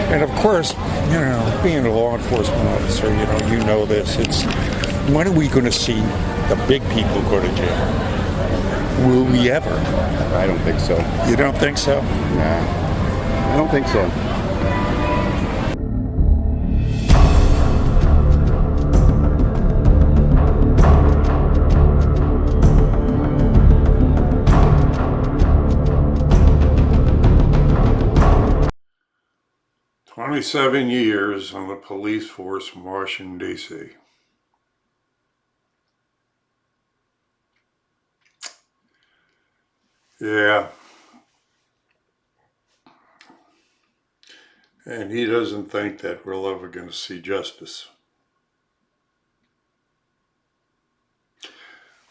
And of course, being a law enforcement officer, you know this. It's when are we going to see the big people go to jail? Will we ever? I don't think so. You don't think so? Nah, I don't think so. "27 years on the police force in Washington, D.C. Yeah. And he doesn't think that we're ever going to see justice.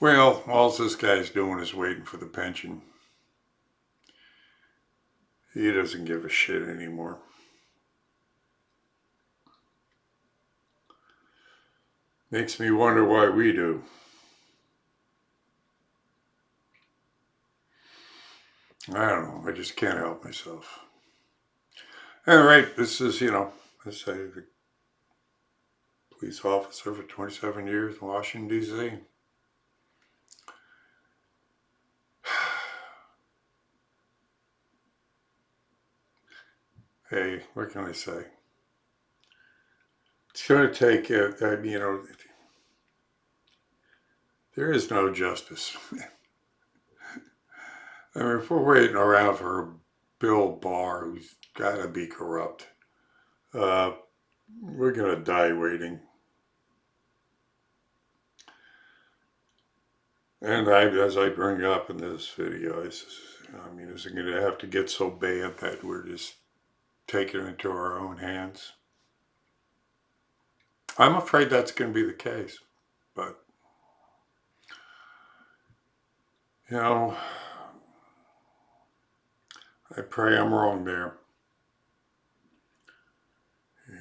Well, all this guy's doing is waiting for the pension. He doesn't give a shit anymore. Makes me wonder why we do. I don't know. I just can't help myself. Anyway, this is, let's say the police officer for 27 years in Washington, D.C. Hey, what can I say? It's going to take, there is no justice. I mean, if we're waiting around for Bill Barr, who's got to be corrupt, we're going to die waiting. And as I bring up in this video, is it going to have to get so bad that we're just taking it into our own hands? I'm afraid that's going to be the case. But, I pray I'm wrong there.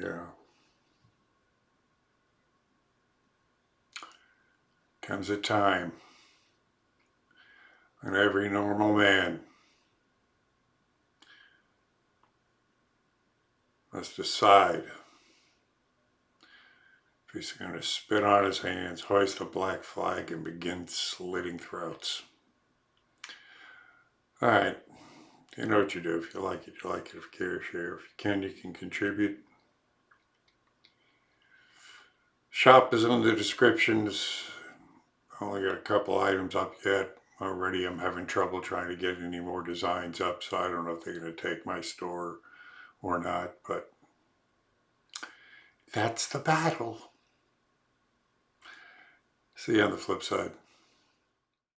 Yeah. Comes a time when every normal man must decide if he's going to spit on his hands, hoist a black flag, and begin slitting throats. All right. You know what you do. If you like it, you like it. If you care, share. If you can contribute. Shop is in the descriptions. Only got a couple items up yet. Already I'm having trouble trying to get any more designs up, so I don't know if they're going to take my store or not, but that's the battle. See you on the flip side.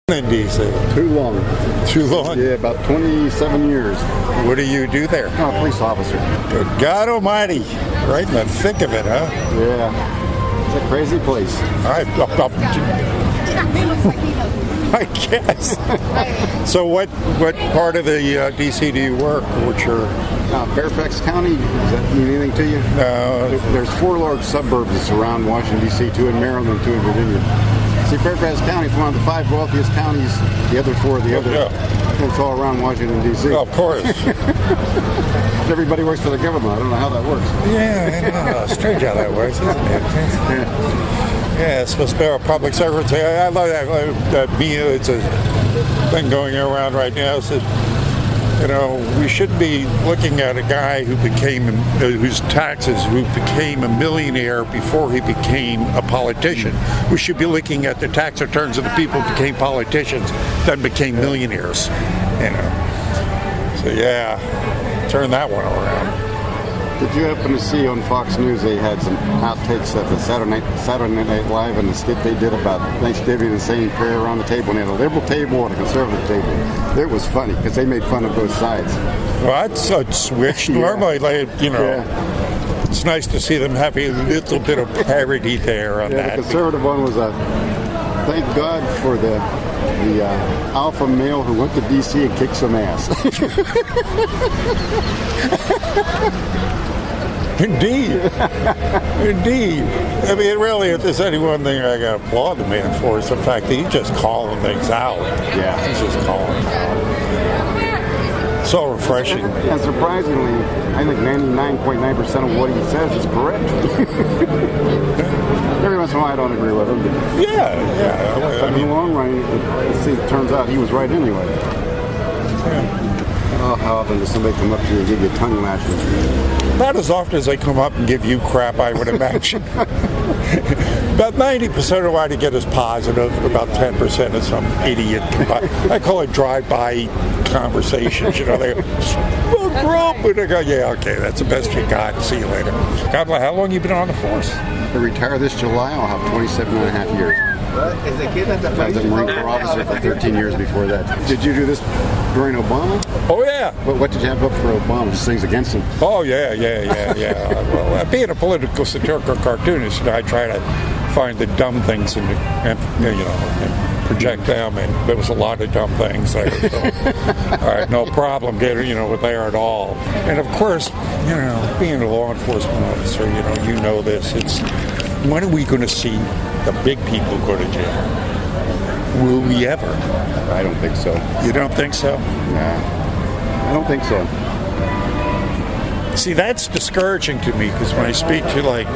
In D.C. Too long. Too long? Yeah, about 27 years. What do you do there? I'm a police officer. Good God almighty. Right in the thick of it, huh? Yeah. It's a crazy place. I guess. So what part of the D.C. do you work? What's your... Fairfax County, does that mean anything to you? No. There's 4 large suburbs that surround Washington, D.C., 2 in Maryland, 2 in Virginia. See, Fairfax County is one of the 5 wealthiest counties. The other 4 are the other. Yeah. It's all around Washington, D.C. Well, of course. Everybody works for the government. I don't know how that works. Yeah, strange how that works, isn't it? Yeah, it's supposed to be a public secretary. I love that. It's a thing going around right now. So, we should be looking at a guy who became a millionaire before he became a politician. We should be looking at the tax returns of the people who became politicians, then became millionaires. So yeah, turn that one around. Did you happen to see on Fox News they had some outtakes of the Saturday Night Live and the skit they did about Thanksgiving and saying prayer around the table, and they had a liberal table and a conservative table. It was funny because they made fun of both sides. Well, that's a switch. Normally, it's nice to see them have a little bit of parody there on that. The conservative one was thank God for the alpha male who went to D.C. and kicked some ass. Indeed. Indeed. I mean, really, if there's any one thing I got to applaud the man for, is the fact that he's just calling things out. Yeah. He's just calling them out. So refreshing. And surprisingly, I think 99.9% of what he says is correct. Every once in a while, I don't agree with him. But Yeah. in the long run, it turns out he was right anyway. Oh, how often does somebody come up to you and give you a tongue lashing? Not as often as they come up and give you crap, I would imagine. About 90% of what I get is positive. About 10% is some idiot. I call it drive-by conversations. You know, they go, and I go, yeah, okay, that's the best you got. See you later. God bless. How long you been on the force? I retire this July. I'll have 27 and a half years. I was a Marine Corps officer for 13 years before that. Did you do this during Obama? Oh, yeah. What did you have up for Obama? Just things against him? Oh, yeah. Well, being a political satirical cartoonist, I try to find the dumb things and project them, and there was a lot of dumb things there. So, all right, no problem getting, with there at all. And of course, being a law enforcement officer, you know this. It's when are we going to see the big people go to jail? Will we ever? I don't think so. You don't think so? No, I don't think so. See, that's discouraging to me because when I speak to like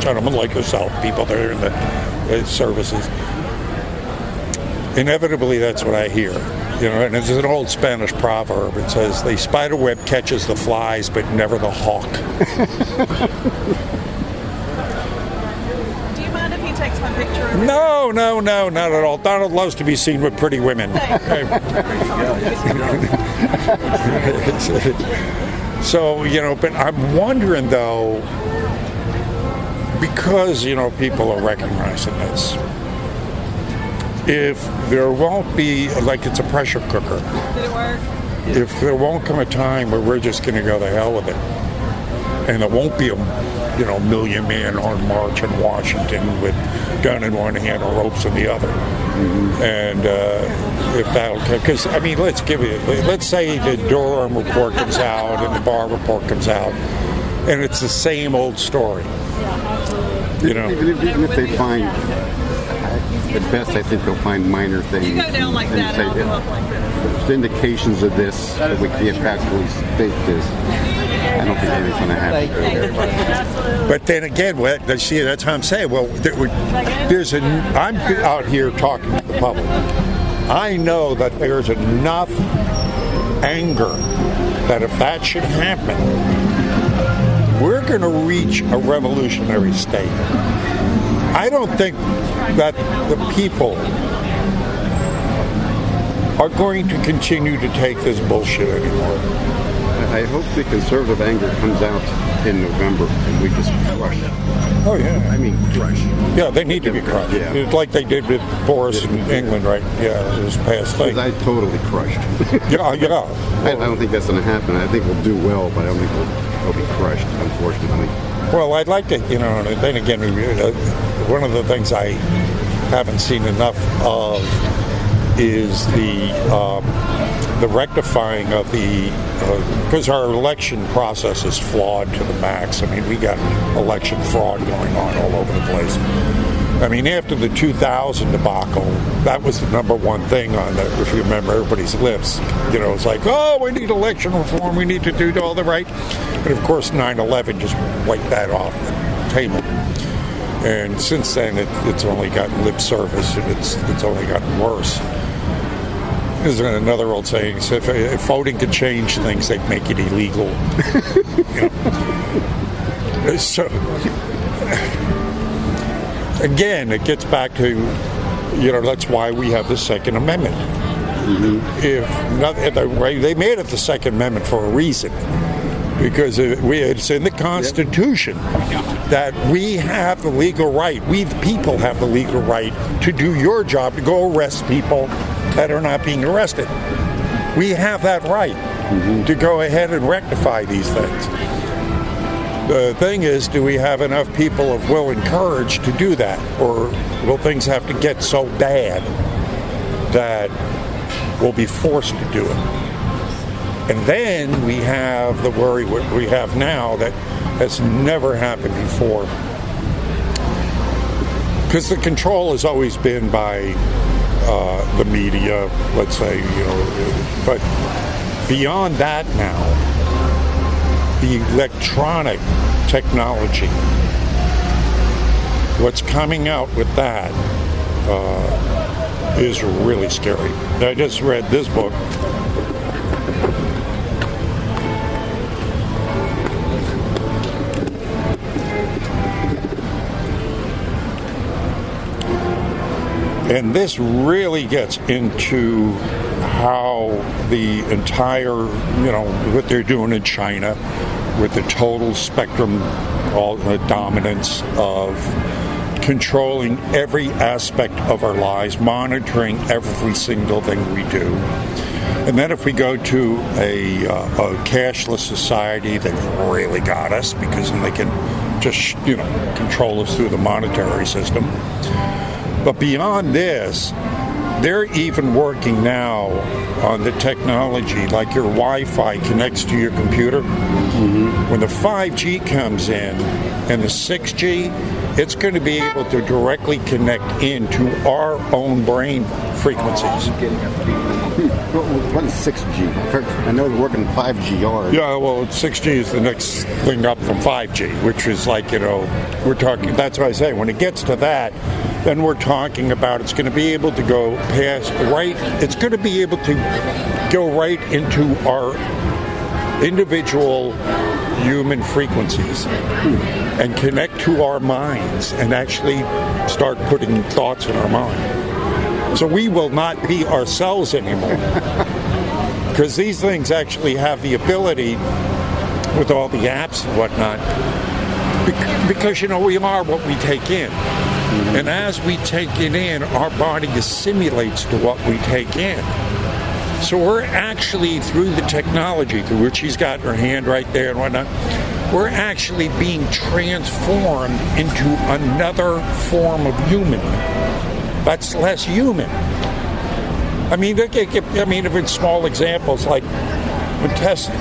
gentlemen like yourself, people that are in the services, inevitably that's what I hear. And it's an old Spanish proverb. It says, the spider web catches the flies, but never the hawk. Do you mind if he takes my picture? No, not at all. Donald loves to be seen with pretty women. So, but I'm wondering, though, because, people are recognizing this, if there won't be, like it's a pressure cooker. Did it work? If there won't come a time where we're just going to go the hell with it, and there won't be a million man on march in Washington with gun in one hand and ropes in the other. Mm-hmm. And if that'll, because let's say the Durham report comes out and the Barr report comes out, and it's the same old story. Even if they find, at best, I think they'll find minor things. You go down like that, and I'll go up like this. There's indications of this, that we can't factually state this. I don't think anything's going to happen. But then again, that's how I'm saying. Well, I'm out here talking to the public. I know that there's enough anger that if that should happen, we're going to reach a revolutionary state. I don't think that the people are going to continue to take this bullshit anymore. I hope the conservative anger comes out in November and we just crush it. Oh, yeah. I mean, crush. Yeah, they need to be crushed. Yeah. It's like they did with Boris in England, right? Yeah, this past thing. I totally crushed. Yeah. I don't think that's going to happen. I think we'll do well, but I don't think we'll be crushed, unfortunately. Well, I'd like to, then again, one of the things I haven't seen enough of is the rectifying of because our election process is flawed to the max. We got election fraud going on all over the place. After the 2000 debacle, that was the number one thing on if you remember, everybody's lips. It's like, oh, we need election reform, we need to do all the right. And of course, 9/11 just wiped that off the table. And since then, it's only gotten lip service, and it's only gotten worse. There's another old saying: if voting could change things, they'd make it illegal. So, again, it gets back to, that's why we have the Second Amendment. Mm-hmm. They made it the Second Amendment for a reason, because it's in the Constitution that we have the legal right, we the people have the legal right to do your job, to go arrest people that are not being arrested. We have that right to go ahead and rectify these things. The thing is, do we have enough people of will and courage to do that? Or will things have to get so bad that we'll be forced to do it? And then we have the worry we have now that has never happened before. Because the control has always been by the media, let's say, but Beyond that now, the electronic technology, what's coming out with that is really scary. I just read this book. And this really gets into how the entire, what they're doing in China with the total spectrum, all the dominance of controlling every aspect of our lives, monitoring every single thing we do. And then if we go to a cashless society, they've really got us, because then they can just, control us through the monetary system. But beyond this, they're even working now on the technology, like your Wi-Fi connects to your computer. Mm-hmm. When the 5G comes in and the 6G, it's going to be able to directly connect into our own brain frequencies. What is 6G? I know they're working 5G hard. Yeah, well, 6G is the next thing up from 5G, which is like, we're talking, that's what I say, when it gets to that, then we're talking about it's going to be able to go past it's going to be able to go right into our individual human frequencies and connect to our minds and actually start putting thoughts in our mind. So we will not be ourselves anymore. Because these things actually have the ability, with all the apps and whatnot, because, we are what we take in. Mm-hmm. And as we take it in, our body assimilates to what we take in. So we're actually, through the technology, through which she's got her hand right there and whatnot, we're actually being transformed into another form of human that's less human. I mean, if it's small examples, like when text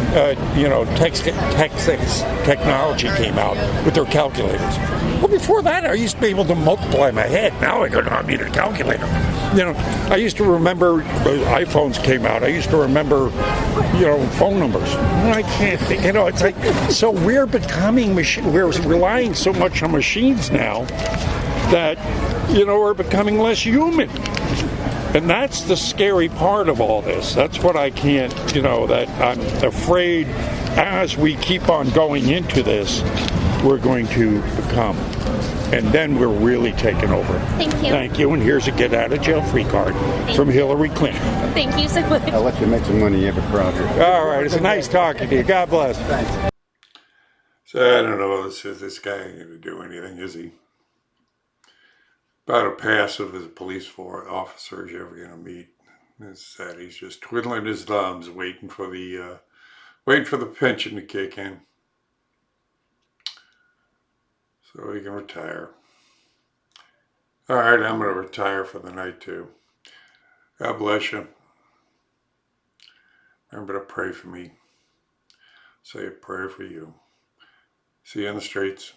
technology came out with their calculators. Well, before that, I used to be able to multiply my head. Now I don't need a calculator. I used to remember iPhones came out. I used to remember, phone numbers. I can't think. It's like, so we're becoming we're relying so much on machines now that, we're becoming less human. And that's the scary part of all this. That's what I can't, that I'm afraid as we keep on going into this, we're going to become. And then we're really taking over. Thank you. Thank you. And here's a get out of jail free card from Hillary Clinton. Thank you so much. I'll let you make some money. You have a crowd here. All right. It's nice talking to you. God bless. Thanks. So I don't know if this guy ain't going to do anything, is he? About as passive as a police officer as you're ever going to meet. It's sad. He's just twiddling his thumbs, waiting for the pension to kick in, so he can retire. All right, I'm going to retire for the night too. God bless you. Remember to pray for me. Say a prayer for you. See you in the streets.